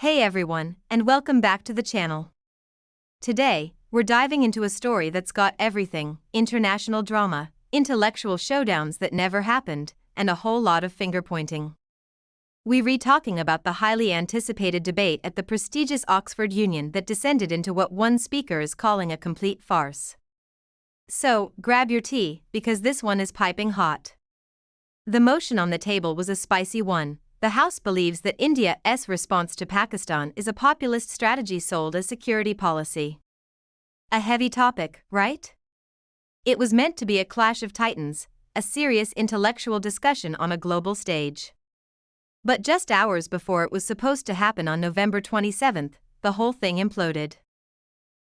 Hey everyone, and welcome back to the channel. Today, we're diving into a story that's got everything: international drama, intellectual showdowns that never happened, and a whole lot of finger-pointing. We're talking about the highly anticipated debate at the prestigious Oxford Union that descended into what one speaker is calling a complete farce. So, grab your tea, because this one is piping hot. The motion on the table was a spicy one. The House believes that India's response to Pakistan is a populist strategy sold as security policy. A heavy topic, right? It was meant to be a clash of titans, a serious intellectual discussion on a global stage. But just hours before it was supposed to happen on November 27th, the whole thing imploded.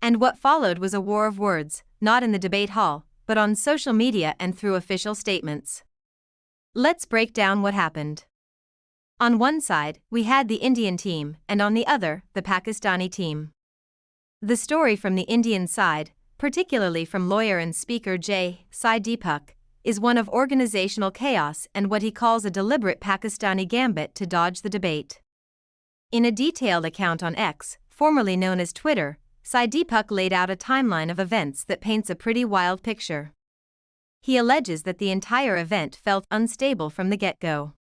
And what followed was a war of words, not in the debate hall, but on social media and through official statements. Let's break down what happened. On one side, we had the Indian team, and on the other, the Pakistani team. The story from the Indian side, particularly from lawyer and speaker Sai Deepak, is one of organizational chaos and what he calls a deliberate Pakistani gambit to dodge the debate. In a detailed account on X, formerly known as Twitter, Sai Deepak laid out a timeline of events that paints a pretty wild picture. He alleges that the entire event felt unstable from the get-go.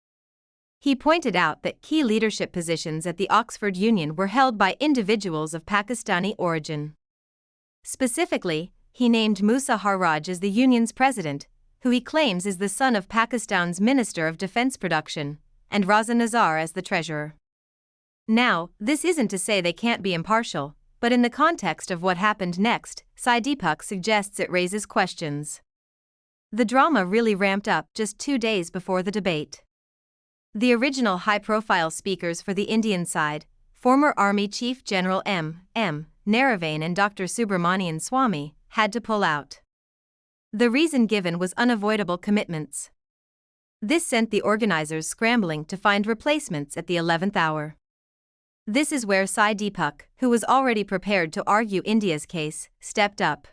He pointed out that key leadership positions at the Oxford Union were held by individuals of Pakistani origin. Specifically, he named Musa Harraj as the union's president, who he claims is the son of Pakistan's Minister of Defense Production, and Raza Nazar as the treasurer. Now, this isn't to say they can't be impartial, but in the context of what happened next, Sai Deepak suggests it raises questions. The drama really ramped up just 2 days before the debate. The original high-profile speakers for the Indian side, former Army Chief General M. Naravane and Dr. Subramanian Swamy, had to pull out. The reason given was unavoidable commitments. This sent the organizers scrambling to find replacements at the 11th hour. This is where Sai Deepak, who was already prepared to argue India's case, stepped up.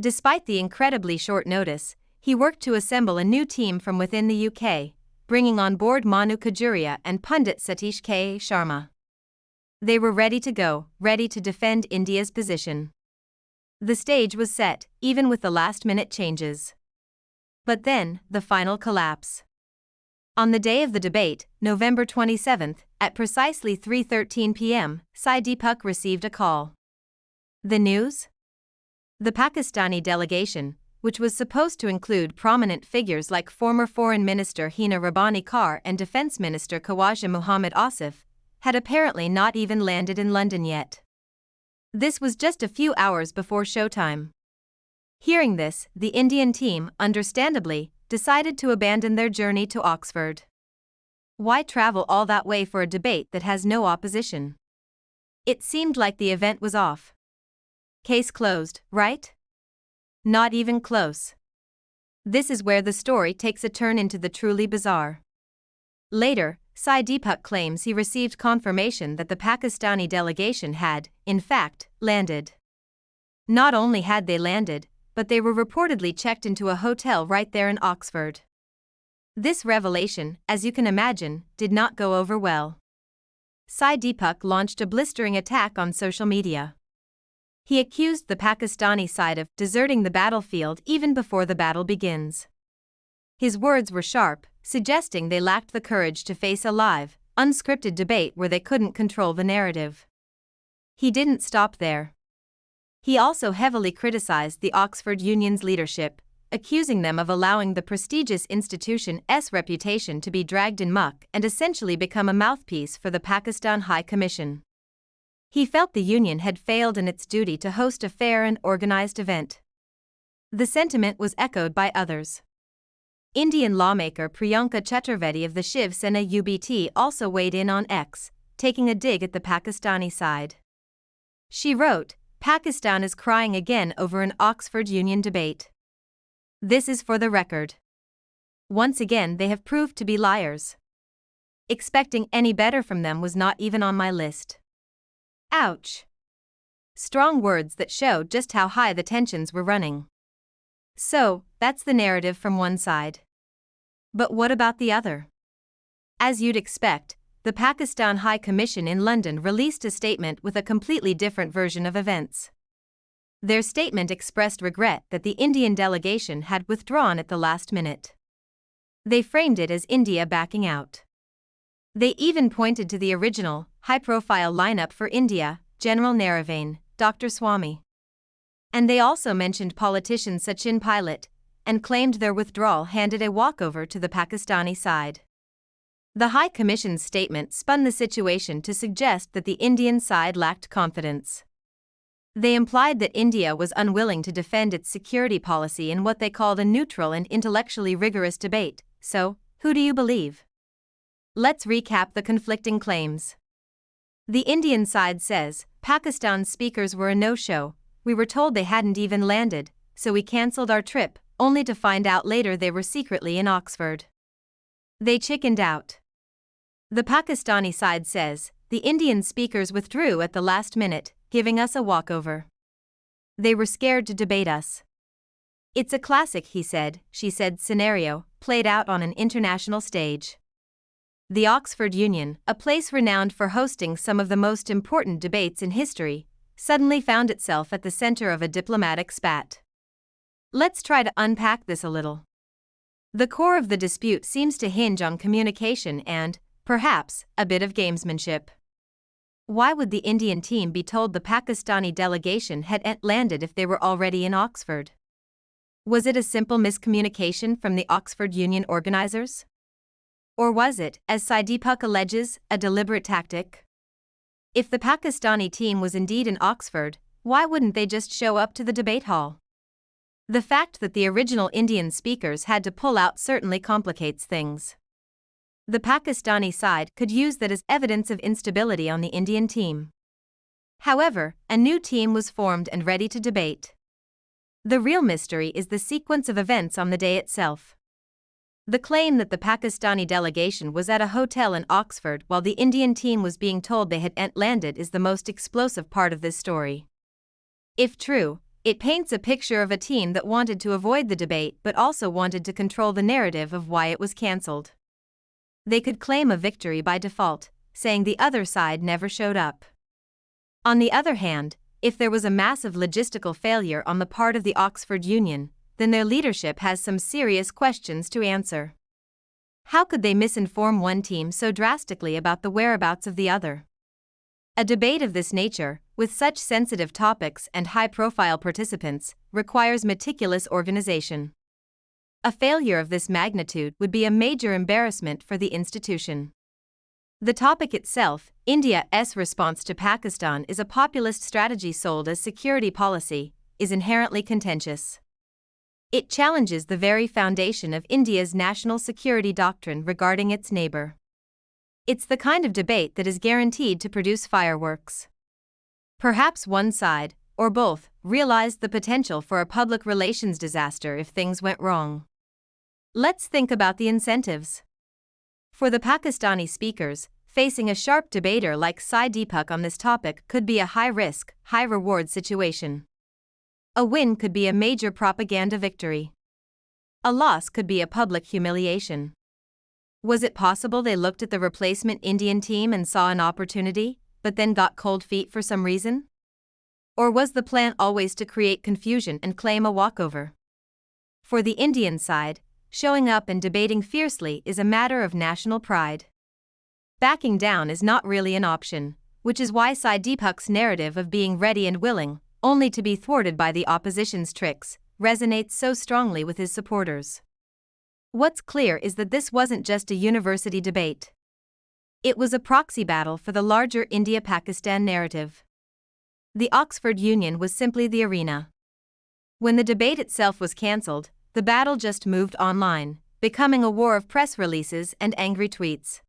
Despite the incredibly short notice, he worked to assemble a new team from within the UK, bringing on board Manu Kajuria and pundit Satish K. Sharma. They were ready to go, ready to defend India's position. The stage was set, even with the last-minute changes. But then, the final collapse. On the day of the debate, November 27th, at precisely 3:13 p.m., Sai Deepak received a call. The news? The Pakistani delegation, which was supposed to include prominent figures like former Foreign Minister Hina Rabbani Kar and Defence Minister Khawaja Muhammad Asif, had apparently not even landed in London yet. This was just a few hours before showtime. Hearing this, the Indian team, understandably, decided to abandon their journey to Oxford. Why travel all that way for a debate that has no opposition? It seemed like the event was off. Case closed, right? Not even close. This is where the story takes a turn into the truly bizarre. Later, Sai Deepak claims he received confirmation that the Pakistani delegation had, in fact, landed. Not only had they landed, but they were reportedly checked into a hotel right there in Oxford. This revelation, as you can imagine, did not go over well. Sai Deepak launched a blistering attack on social media. He accused the Pakistani side of deserting the battlefield even before the battle begins. His words were sharp, suggesting they lacked the courage to face a live, unscripted debate where they couldn't control the narrative. He didn't stop there. He also heavily criticized the Oxford Union's leadership, accusing them of allowing the prestigious institution's reputation to be dragged in muck and essentially become a mouthpiece for the Pakistan High Commission. He felt the union had failed in its duty to host a fair and organized event. The sentiment was echoed by others. Indian lawmaker Priyanka Chaturvedi of the Shiv Sena UBT also weighed in on X, taking a dig at the Pakistani side. She wrote, "Pakistan is crying again over an Oxford Union debate. This is for the record. Once again they have proved to be liars. Expecting any better from them was not even on my list." Ouch. Strong words that show just how high the tensions were running. So, that's the narrative from one side. But what about the other? As you'd expect, the Pakistan High Commission in London released a statement with a completely different version of events. Their statement expressed regret that the Indian delegation had withdrawn at the last minute. They framed it as India backing out. They even pointed to the original, high-profile lineup for India, General Naravane, Dr. Swamy. And they also mentioned politician Sachin Pilot, and claimed their withdrawal handed a walkover to the Pakistani side. The High Commission's statement spun the situation to suggest that the Indian side lacked confidence. They implied that India was unwilling to defend its security policy in what they called a neutral and intellectually rigorous debate. So, who do you believe? Let's recap the conflicting claims. The Indian side says, Pakistan's speakers were a no-show, we were told they hadn't even landed, so we cancelled our trip, only to find out later they were secretly in Oxford. They chickened out. The Pakistani side says, the Indian speakers withdrew at the last minute, giving us a walkover. They were scared to debate us. It's a classic he said, she said scenario, played out on an international stage. The Oxford Union, a place renowned for hosting some of the most important debates in history, suddenly found itself at the center of a diplomatic spat. Let's try to unpack this a little. The core of the dispute seems to hinge on communication and, perhaps, a bit of gamesmanship. Why would the Indian team be told the Pakistani delegation had landed if they were already in Oxford? Was it a simple miscommunication from the Oxford Union organizers? Or was it, as Sai Deepak alleges, a deliberate tactic? If the Pakistani team was indeed in Oxford, why wouldn't they just show up to the debate hall? The fact that the original Indian speakers had to pull out certainly complicates things. The Pakistani side could use that as evidence of instability on the Indian team. However, a new team was formed and ready to debate. The real mystery is the sequence of events on the day itself. The claim that the Pakistani delegation was at a hotel in Oxford while the Indian team was being told they had landed is the most explosive part of this story. If true, it paints a picture of a team that wanted to avoid the debate but also wanted to control the narrative of why it was cancelled. They could claim a victory by default, saying the other side never showed up. On the other hand, if there was a massive logistical failure on the part of the Oxford Union, then their leadership has some serious questions to answer. How could they misinform one team so drastically about the whereabouts of the other? A debate of this nature, with such sensitive topics and high-profile participants, requires meticulous organization. A failure of this magnitude would be a major embarrassment for the institution. The topic itself, India's response to Pakistan is a populist strategy sold as security policy, is inherently contentious. It challenges the very foundation of India's national security doctrine regarding its neighbor. It's the kind of debate that is guaranteed to produce fireworks. Perhaps one side, or both, realized the potential for a public relations disaster if things went wrong. Let's think about the incentives. For the Pakistani speakers, facing a sharp debater like Sai Deepak on this topic could be a high-risk, high-reward situation. A win could be a major propaganda victory. A loss could be a public humiliation. Was it possible they looked at the replacement Indian team and saw an opportunity, but then got cold feet for some reason? Or was the plan always to create confusion and claim a walkover? For the Indian side, showing up and debating fiercely is a matter of national pride. Backing down is not really an option, which is why Sai Deepak's narrative of being ready and willing, only to be thwarted by the opposition's tricks, resonates so strongly with his supporters. What's clear is that this wasn't just a university debate. It was a proxy battle for the larger India-Pakistan narrative. The Oxford Union was simply the arena. When the debate itself was cancelled, the battle just moved online, becoming a war of press releases and angry tweets.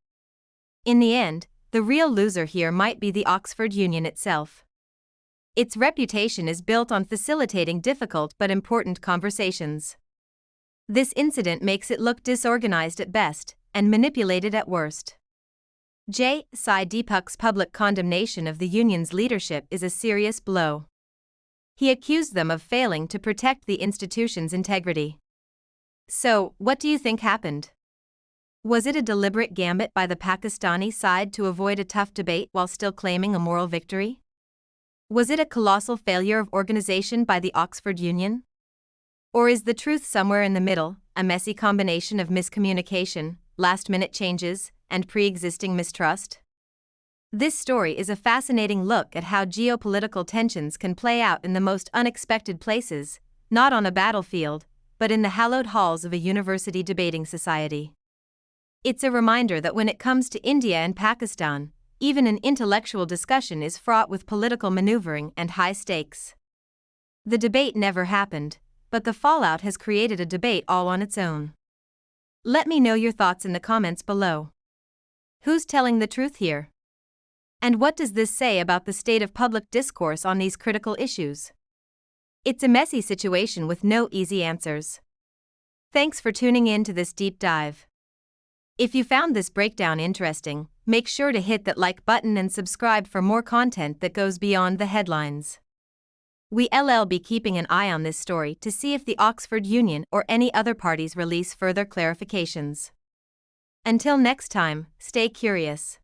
In the end, the real loser here might be the Oxford Union itself. Its reputation is built on facilitating difficult but important conversations. This incident makes it look disorganized at best, and manipulated at worst. Sai Deepak's public condemnation of the union's leadership is a serious blow. He accused them of failing to protect the institution's integrity. So, what do you think happened? Was it a deliberate gambit by the Pakistani side to avoid a tough debate while still claiming a moral victory? Was it a colossal failure of organization by the Oxford Union? Or is the truth somewhere in the middle, a messy combination of miscommunication, last-minute changes, and pre-existing mistrust? This story is a fascinating look at how geopolitical tensions can play out in the most unexpected places, not on a battlefield, but in the hallowed halls of a university debating society. It's a reminder that when it comes to India and Pakistan, even an intellectual discussion is fraught with political maneuvering and high stakes. The debate never happened, but the fallout has created a debate all on its own. Let me know your thoughts in the comments below. Who's telling the truth here? And what does this say about the state of public discourse on these critical issues? It's a messy situation with no easy answers. Thanks for tuning in to this deep dive. If you found this breakdown interesting, make sure to hit that like button and subscribe for more content that goes beyond the headlines. We'll be keeping an eye on this story to see if the Oxford Union or any other parties release further clarifications. Until next time, stay curious.